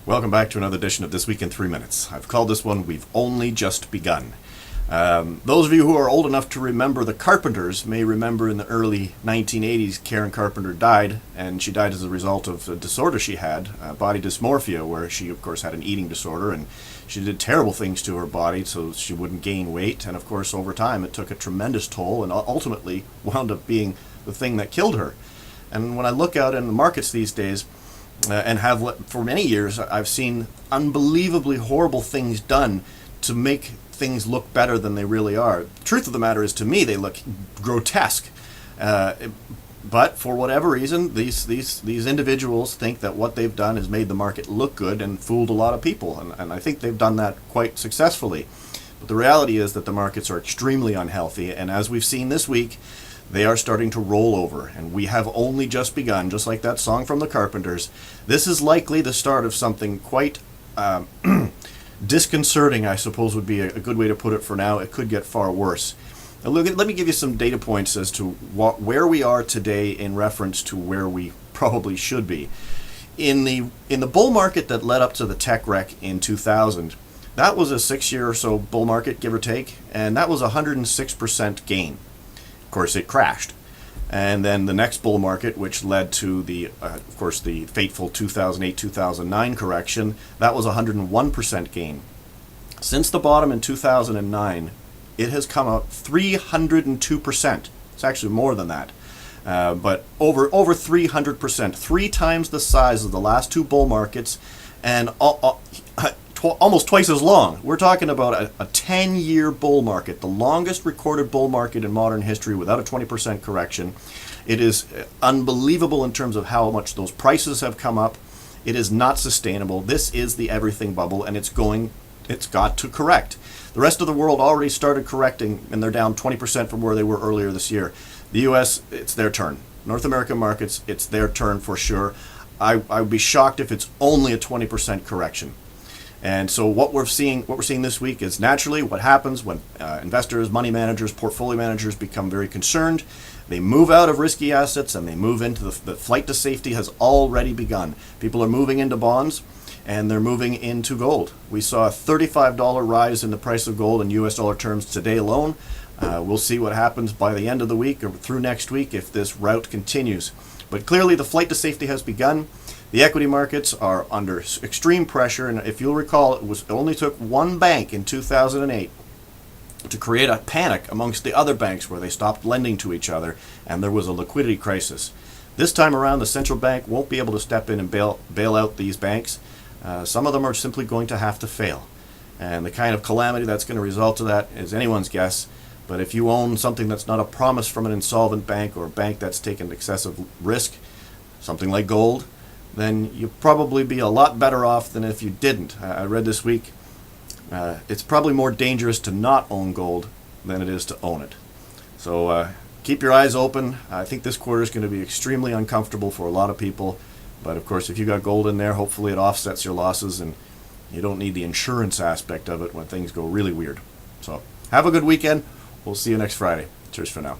Welcome back to another edition of This Week in 3 Minutes. I've called this one We've Only Just Begun. Those of you who are old enough to remember the Carpenters may remember in the early 1980s Karen Carpenter died, and she died as a result of a disorder she had, body dysmorphia, where she of course had an eating disorder, and she did terrible things to her body so she wouldn't gain weight, and of course over time it took a tremendous toll and ultimately wound up being the thing that killed her. And when I look out in the markets these days, and have for many years, I've seen unbelievably horrible things done to make things look better than they really are. The truth of the matter is, to me, they look grotesque. But for whatever reason, these individuals think that what they've done has made the market look good and fooled a lot of people. And I think they've done that quite successfully. But the reality is that the markets are extremely unhealthy. And as we've seen this week, they are starting to roll over, and we have only just begun, just like that song from the Carpenters. This is likely the start of something quite disconcerting, I suppose would be a good way to put it for now. It could get far worse. Now, let me give you some data points as to where we are today in reference to where we probably should be. In the bull market that led up to the tech wreck in 2000, that was a 6-year or so bull market, give or take, and that was 106% gain. Of course, it crashed. And then the next bull market, which led to the fateful 2008-2009 correction, that was 101% gain. Since the bottom in 2009, it has come out 302%. It's actually more than that. But over 300%, 3 times the size of the last 2 bull markets, and almost twice as long. We're talking about a 10-year bull market, the longest recorded bull market in modern history without a 20% correction. It is unbelievable in terms of how much those prices have come up. It is not sustainable. This is the everything bubble, and it's got to correct. The rest of the world already started correcting, and they're down 20% from where they were earlier this year. The U.S., it's their turn. North American markets, it's their turn for sure. I would be shocked if it's only a 20% correction. And so what we're seeing this week is naturally what happens when investors, money managers, portfolio managers become very concerned. They move out of risky assets and they move into the flight to safety has already begun. People are moving into bonds and they're moving into gold. We saw a $35 rise in the price of gold in US dollar terms today alone. We'll see what happens by the end of the week or through next week if this route continues. But clearly the flight to safety has begun. The equity markets are under extreme pressure, and if you'll recall, it only took one bank in 2008 to create a panic amongst the other banks where they stopped lending to each other, and there was a liquidity crisis. This time around, the central bank won't be able to step in and bail out these banks. Some of them are simply going to have to fail, and the kind of calamity that's going to result to that is anyone's guess. But if you own something that's not a promise from an insolvent bank or a bank that's taken excessive risk, something like gold, then you'll probably be a lot better off than if you didn't. I read this week, it's probably more dangerous to not own gold than it is to own it. So keep your eyes open. I think this quarter is going to be extremely uncomfortable for a lot of people. But of course, if you got gold in there, hopefully it offsets your losses and you don't need the insurance aspect of it when things go really weird. So have a good weekend. We'll see you next Friday. Cheers for now.